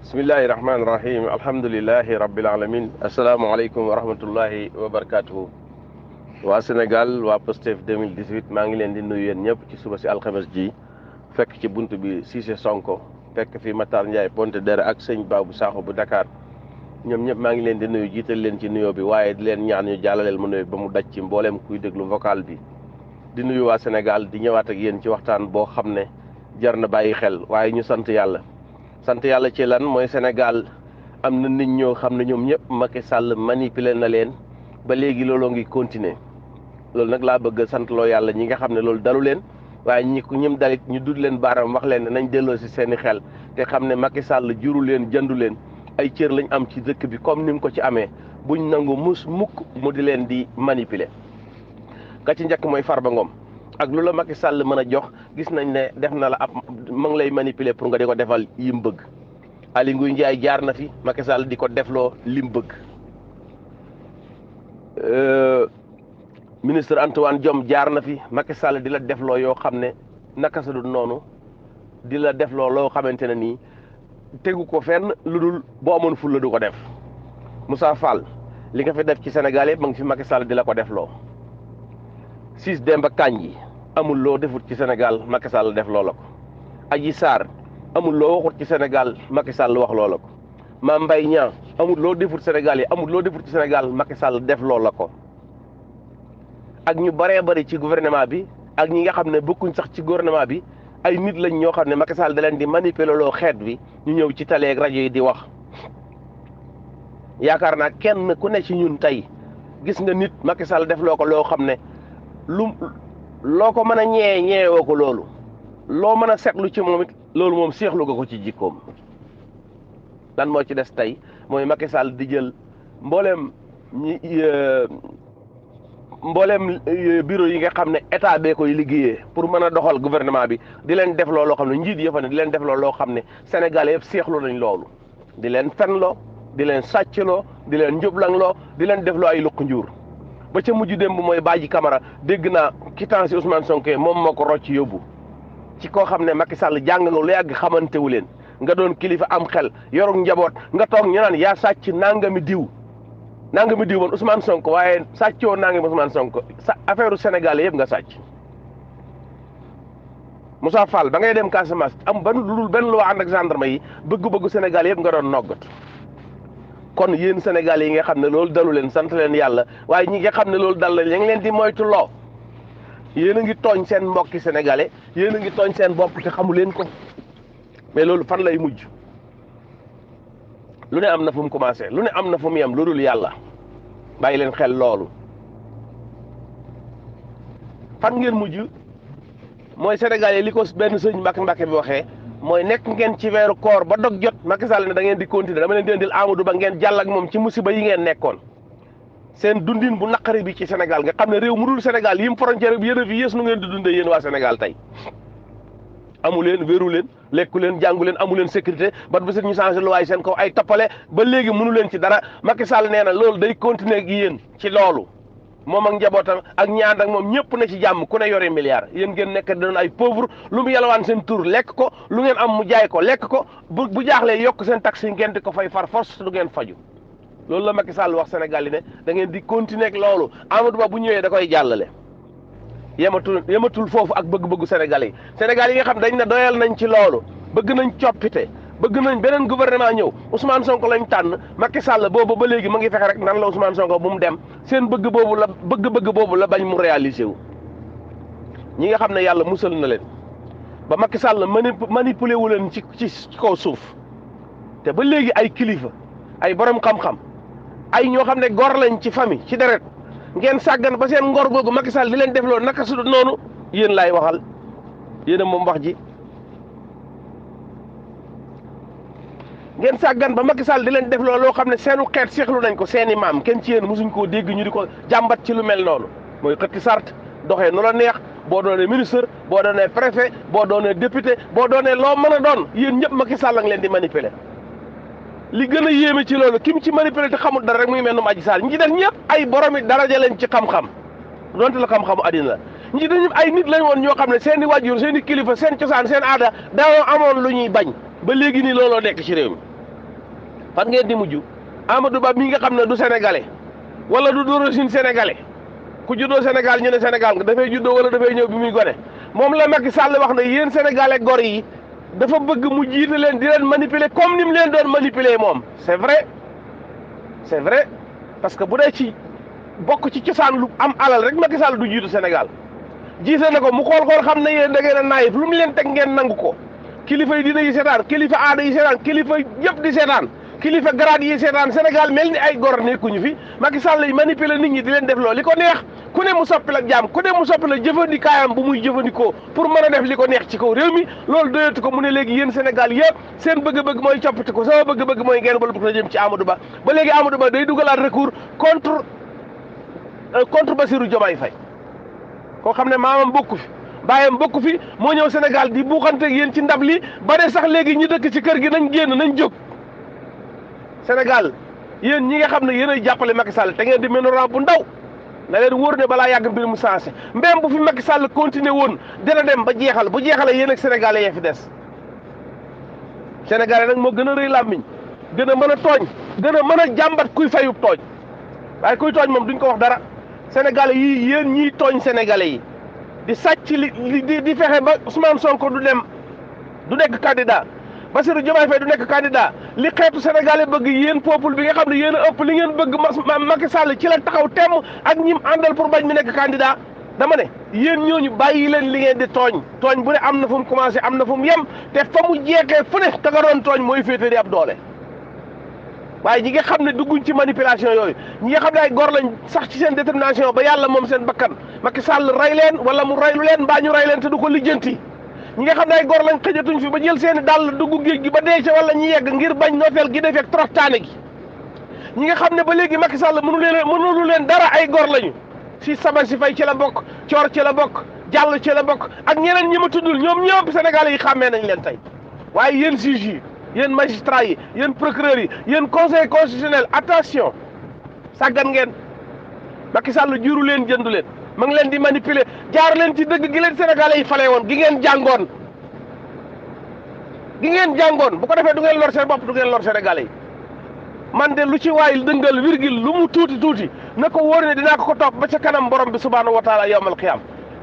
bismillahi rahmaani rahim alhamdulilahi rabbil alamin asalaamaaleykum wa rahmatullahi wa barakatuhu waa Sénégal waa Pastef 2018 maa ngi leen di nuyu yéen ñëpp ci suba si alxames ji fekk ci bunt bi Cissé Sonko fekk fi Matar Ndiaye Pontedera ak sëñ Babou Sakho bu Dakar ñoom ñëpp maa ngi leen di nuyu jiital leen ci nuyoo bi waaye di leen ñaan ñu jàllaleel mu nuyu ba mu daj ci mbooleem kuy déglu vocal bi di nuyu waa Sénégal di ñëwaat ak yéen ci waxtaan boo xam ne jar na bàyyi xel waaye ñu sant yàlla ci lan mooy Sénégal am na nit ñoo xam ne ñoom ñëpp Macky Sall manipulé na leen ba léegi looloo ngi continuer loolu nag laa bëgg sant loo yàlla ñi nga xam ne loolu dalu leen waaye ñim dalit ñu dud leen baaram wax leen ne nañ delloo si seeni xel te xam ne Macky Sall juru leen jëndu leen ay cër lañ am ci dëkk bi comme ni mu ko ci amee buñ nangu mukk mu di leen di manipuler ka ci njëkk mooy Farba Ngom ak lu la Macky Sall mën a jox gis nañ ne def na la ab ma ngi lay manipuler pour nga di ko defal yim bëgg Aly Ngouille Ndiaye jaar na fi Macky Sall di ko defloo lim bëgg ministre Antoine Diome jaar na fi Macky Sall di la defloo yoo xam ne naka sa dul noonu di la defloo loo xamante ne nii tegu ko fenn lu dul boo amoon ful la du ko def Moussa Fall li nga fi def ci Sénégal yëpp ma ngi fi Macky Sall di la ko defloo Ciss Demba Kandji amul loo defut ci Sénégal Macky Sall def loola ko Adji Sarr amul loo waxut ci Sénégal Macky Sall wax loola ko Mame Mbaye Niang amul loo defut Sénégal yi amul loo defut ci Sénégal Macky Sall def loola ko ak ñu bëree bëri ci gouvernement bi ak ñi nga xam ne bokkuñ sax ci gouvernement bi ay nit lañ ñoo xam ne Macky Sall da leen di manipuler loo xeet bi ñu ñëw ci télé ak rajo yi di wax yaakaar naa kenn ku ne ci ñun tey gis nga nit Macky Sall def loo ko loo xam ne loo ko mën a ñeewoo ko loolu loo mën a seetlu ci moom it loolu moom seexlu nga ko ci jikkoom lan moo ci des tey mooy Macky Sall di jël mbooleem bureau yi nga xam ne état bee koy liggéeyee pour mën a doxal gouvernement bi di leen def loo xam ne njiit yi fa ne di leen def loo xam ne Sénégalais yëpp seexlu nañ loolu di leen fenloo di leen sàccloo di leen njublangloo di leen def loo ay luq njuur ba ca mujj démb mooy Badji Camara dégg naa quittance Ousmane Sonko moom moo ko rocc yóbbu ci koo xam ne Macky Sall jàng nga lu yàgg xamantewu leen nga doon kilifa am xel yorug njaboot nga toog ñu naan yaa sàcc nangami diw man Ousmane Sonko waaye sàccoo nangami Ousmane Sonko sa affaire Sénégal yëpp nga sàcc. Moussa Fall ba ngay dem Casamance am benn loi ànd ak gendarme yi bëgg-bëggu Sénégal yëpp nga doon noggat. kon yéen Sénégal yi nga xam ne loolu dalu leen sant leen yàlla waaye ñi nga xam ne loolu dal leen ya ngi leen di moytu loo yéen a ngi tooñ seen mbokki sénégalais yéen a ngi tooñ seen bopp te xamu leen ko mais loolu fan lay mujj lu ne am na fu mu commencé lu ne am na fu mu yem lu dul yàlla bàyyi leen xel loolu fan ngeen mujj mooy sénégalais li ko benn sëñ Mbàkke bi waxee mooy nekk ngeen ci weeru koor ba dog jot Macky Sall ne da ngeen di continuer dama leen di indil Amadou Ba ngeen jàll ak moom ci musiba yi ngeen nekkoon seen dundin bu naqari bi ci Sénégal nga xam ne réew mu dul Sénégal yim frontière bi yéen a fi yées nu ngeen di dundee yéen waa Sénégal tey amu leen wéeru leen lekku leen jàngu leen amu leen sécurité ba ba ñu changé lu waay seen kaw ay toppale ba léegi mënu leen ci dara Macky Sall nee na loolu day continuer ak yéen ci loolu moom ak njabootam ak ñaan ak moom ñëpp na ci jàmm ku ne yore milliard yéen ngeen nekk doon ay pauvre lu mu yalwaan seen tur lekk ko lu ngeen am mu jaay ko lekk ko bu jaaxlee yokk seen taxe yi ngeen di ko fay far force du ngeen faju loolu la Macky Sall wax Sénégal yi ne da ngeen di continuer ak loolu Amadou Ba bu ñëwee da koy jàllale yematul foofu ak bëgg-bëggu Sénégalais yi nga xam dañ ne doyal nañ ci loolu bëgg nañ coppite bëgg nañ beneen gouvernement ñëw Ousmane Sonko lañ tànn Macky Sall boobu ba léegi ma ngi fexe rek nan la Ousmane Sonko bu mu dem seen bëgg-bëgg boobu la bañ mu réaliser wu ñi nga xam ne yàlla musal na leen ba Macky Sall manipulé wu leen ci kaw suuf te ba léegi ay kilifa ay borom xam-xam ay ñoo xam ne gor lañ ci famille ci deret ngeen sàggan ba seen ngor googu Macky Sall di leen def loolu naka su noonu yéen laay waxal yéen a moom wax ji ngeen sàggan ba Macky Sall di leen def loolu loo xam ne seenu xeet seexlu nañ ko seeni maam kenn ci yéen mosuñ koo dégg ñu di ko jàmbat ci lu mel noonu mooy xëtti sart doxee nu la neex boo doonee ministre boo doonee préfet boo doonee député boo doonee loo mën a doon yéen ñëpp Macky Sall nga leen di manipuler li gën a yéeme ci loolu kim ci manipuler te xamul dara rek muy mel ni Adji Sarr ñi def ñëpp ay boromi daraja lañ ci xam-xam donte la xam-xamu àddina la ñi dañu ay nit lañ woon ñoo xam ne seen i wàjjur seen i kilifa seen cosaan seen aada dañoo amoon lu ñuy bañ ba léegi nii looloo nekk ci réew mi fan ngeen di mujj Amadou Ba mi nga xam ne du sénégalais wala du d'origine sénégalais ku juddoo Sénégal ñu ne Sénégal nga dafay juddoo wala dafay ñëw bi muy gone moom la Macky Sall wax ne yéen sénégalais gor yi dafa bëgg mu jiite leen di leen manipuler comme ni mu leen doon manipuler moom c'est vrai parce que bu dee ci bokk ci cosaan lu am alal rek Macky Sall du jiitu Sénégal jiite na ko mu xool xam ne yéen da ngeen a naayif lu mu leen teg ngeen nangu ko kilifa yi dina yi seetaan kilifa aada yi seetaan kilifa yëpp di seetaan kilifa grade yi seetaan Sénégal mel ni ay gor nekkuñu fi Macky Sall yi manipuler nit ñi di leen def loolu li ko neex ku ne mu soppi la jaam ku ne mu soppi la jëfandikaayam bu muy jëfandikoo pour mën a def li ko neex ci kaw réew mi loolu doyatu ko mu ne léegi yéen Sénégal yëpp seen bëgg-bëgg mooy coppite ko sama bëgg-bëgg mooy ngeen bal bu ko jëm ci Amadou Ba ba léegi Amadou Ba day dugalaat recours contre Bassirou Diomaye Faye koo xam ne maamam bokku fi baayam bokku fi moo ñëw Sénégal di buuxanteeg yéen ci ndab li ba de sax léegi ñi dëkk ci kër gi nañ génn nañ jóg Sénégal yéen ñi nga xam ne yéen ay jàppale Macky Sall te ngeen di ménorant bu ndaw na leen wóor ne balaa yàgg mbir mu sensé mbéem bu fi Macky Sall continué woon dina dem ba jeexal bu jeexalee yéen ak sénégalais yee fi des sénégalais nag moo gën a rëy làmmiñ gën a mën a tooñ gën a mën a jàmbat kuy fayub tooñ waaye kuy tooñ moom duñ ko wax dara sénégalais yii yéen ñiy tooñ sénégalais yi di sàcc di fexe ba Ousmane Sonko du nekk candidat Bassirou Diomaye Faye du nekk candidat li xeetu sénégalais bëgg yéen peuple bi nga xam ne yéen a ëpp li ngeen bëgg Macky Sall ci la taxaw temm ak ñim àndal pour bañ mi nekk candidat dama ne yéen ñooñu bàyyi leen li ngeen di tooñ bu ne am na fu mu commencé am na fu mu yem te fa mu jeexee fu ne ka nga doon tooñ mooy féete di ab doole waaye ñi nga xam ne dugguñ ci manipulation yooyu ñi nga xam ne ay góor lañ sax ci seen détermination ba yàlla moom seen bakkan Macky Sall rey leen wala mu reylu leen mbaa ñu rey leen te du ko lijjanti ñi nga xam ne ay góor lañ xëjatuñ fi ba jël seeni dàll dugg géej gi ba dee ca wala ñi yegg ngir bañ nooteel gi defeek toroxtaane gi ñi nga xam ne ba léegi Macky Sall mënulu leen dara ay góor lañu si Sabar si Fay ci la bokk Coor ci la bokk Jàll ci la bokk ak ñeneen ñi ma tuddul ñoom ñëpp Sénégalais yi xàmmee nañ leen tey waaye yéen juges yi yéen magistrats yi yéen procureurs yi yéen conseil constitutionnel attention sàggan ngeen Macky Sall juru leen jëndu leen ma ngi leen di manipuler jaar leen ci dëgg gi leen Sénégalais yi fale woon gi ngeen jàngoon bu ko defee du ngeen lor seen bopp du ngeen lor Sénégalais yi man de lu ci waay dëngal virgule lu mu tuuti na ko wóor ne dinaa ko topp ba ca kanam borom bi subhaanahu wa taala yawmal qiyaam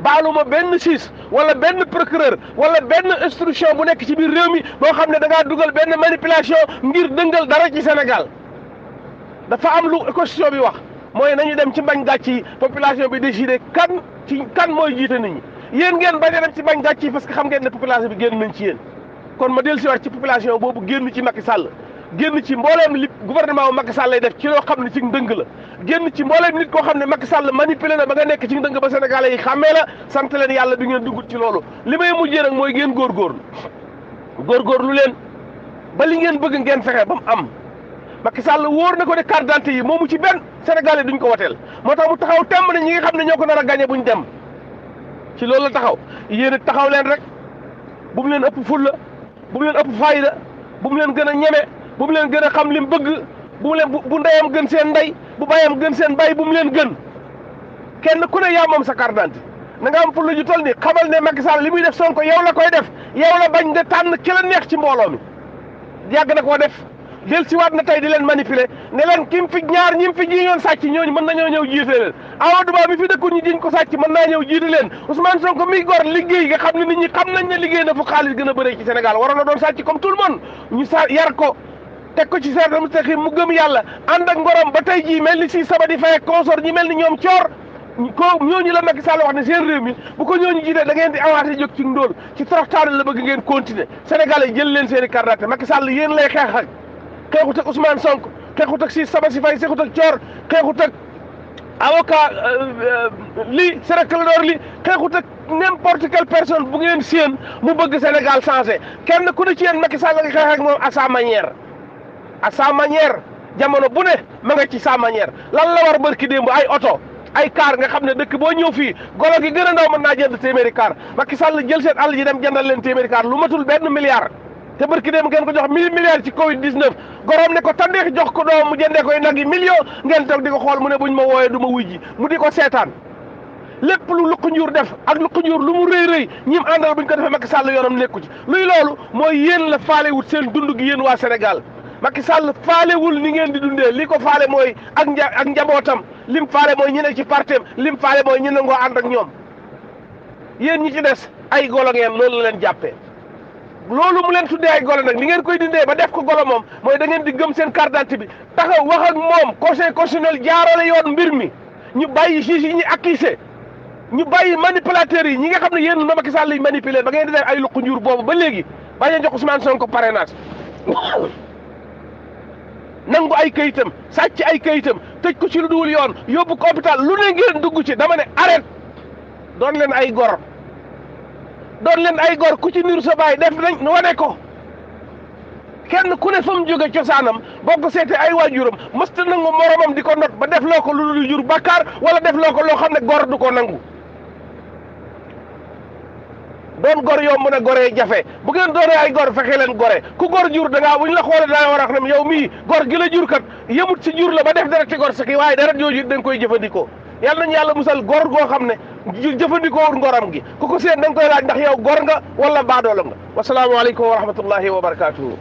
baaluma benn juge wala benn procureur wala benn instruction bu nekk ci biir réew mi boo xam ne da ngaa dugal benn manipulation ngir dëngal dara ci Sénégal dafa am lu constitution bi wax mooy nañu dem ci mbañ gàcc yi population bi décidé kan mooy jiite nit ñi yéen ngeen bañ a dem ci mbañ gàcc yi parce que xam ngeen ne population bi génn nañ ci yéen kon ma dellu si waat ci population boobu génn ci Macky Sall génn ci mbooleem li gouvernement bu Macky Sall lay def ci loo xam ne ci ndëng la génn ci mbooleem nit koo xam ne Macky Sall manipulé na ba nga nekk ci ndëng ba Sénégalais yi xàmmee la sant leen yàlla bi ngeen dugg ci loolu li may mujjee nag mooy ngeen góorgóorlu leen ba li ngeen bëgg ngeen fexe ba mu am Macky Sall wóor na ko ne carte d'identité yi moomu ci benn Sénégalais duñ ko woteel moo tax mu taxaw temb ne ñi nga xam ne ñoo ko nar a gagné buñ dem ci loolu la taxaw yéen it taxaw leen rek bu mu leen ëpp fulla bu mu leen ëpp fayda bu mu leen gën a ñeme bu mu leen gën a xam li mu bëgg bu mu leen bu ndeyam gën seen ndey bu bayam gën seen bay bu mu leen gën kenn ku ne yaa moom sa carte d'identité na nga am fulla ju toll ni xamal ne Macky Sall li muy def Sonko yow la koy def yow la bañ de tànn ki la neex ci mbooloo mi yàgg na koo def del si waat na tey di leen manipuler ne leen kim fi ñaar ñim fi jiiñoon sàcc ñooñu mën nañoo ñëw jiite leen Amadou Ba mi fi dëkkul ñu jiñ ko sàcc mën naa ñëw jiite leen Ousmane Sonko mi gor liggéey nga xam ne nit ñi xam nañ ne liggéey na fu xaalis gën a bëree ci Sénégal waroon na doon sàcc comme tout le monde ñu yar ko teg ko ci siraatal mustaqiim mu gëm yàlla ànd ak ngorom ba tey jii mel ni si Sabadi Faye consort ñi mel ni ñoom coor ko ñooñu la Macky Sall wax ne seen réew mi bu ko ñooñu jiitee da ngeen di awaate jóg ci ndóol ci toroxtaane la bëgg ngeen continuer Sénégalais jël leen seen i carte d'identité Macky Sall yéen lay xeex ak xeexut ak Ousmane Sonko xeexut ak si Sabasi Faye xeexut ak coor xeexut ak avocat li Sénégal li xeexut ak n'importe quelle personne bu ngeen séen mu bëgg Sénégal changé kenn ku ne ci yéen Macky Sall nga xeex ak moom à sa manière jamono bu ne ma nga ci sa manière lan la war barki démb ay oto ay car nga xam ne dëkk boo ñëw fii golo gi gën a ndaw mën naa jënd téeméeri car Macky Sall jël seen àll ji dem jëndal leen téeméeri car lu matul benn milliard te barki démb ngeen ko jox 1000 milliards ci Covid 19 gorom ne ko tandeex jox ko doom mu jëndee koy nag yi million ngeen toog di ko xool mu ne buñ ma wooyee du ma wuy ji mu di ko seetaan lépp lu Luq Njuur def ak Luq Njuur lu mu rëy ñim àndal buñ ko defee Macky Sall yoonam nekku ci luy loolu mooy yéen la faale wut seen dund gi yéen waa Sénégal Macky Sall faalewul ni ngeen di dundee li ko faale mooy ak njabootam lim faale mooy ñi ne ci partem lim faale mooy ñi nangoo ànd ak ñoom yéen ñi ci des ay golo ngeen loolu la leen jàppee. loolu mu leen tuddee ay golo nag li ngeen koy dindee ba def ko golo moom mooy da ngeen di gëm seen carte d'identité bi taxaw wax ak moom conseil constitutionnel jaarale yoon mbir mi ñu bàyyi juge yi ñu accusé ñu bàyyi manipulateurs yi ñi nga xam ne yéen Macky Sall lay manipuler ba ngeen di def ay luqu njur boobu ba léegi bañ a jox Ousmane Sonko parrainage nangu ay kayitam sàcc ay kayitam tëj ko ci lu dul yoon yóbbu ko hôpital lu ne ngeen dugg ci dama ne arrête doon leen ay gor doon leen ay gor ku ci niru sa baay def nañ wane ko kenn ku ne fa mu jóge cosaanam boo ko seetee ay waajuram mësta nangu moromam di ko not ba def loo ko lu dul jur bàkkaar wala def loo ko loo xam ne gor du ko nangu doon gor yomb na goree jafe bu ngeen doonee ay gor fexe leen gore ku gor jur da ngaa buñ la xoolee da war a xam ne yow mii gor gi la jur kat yemut si jur la ba def dara ci gor sa ki waaye dara jooju da nga koy jëfandikoo yàlla nañu yàlla musal gor goo xam ne jëfandikoo ngoram gi ku ko seet da nga koy laaj ndax yow gor nga wala baadoola nga wasalaamaaleykum wa rahmatullahi wa barakaatuhu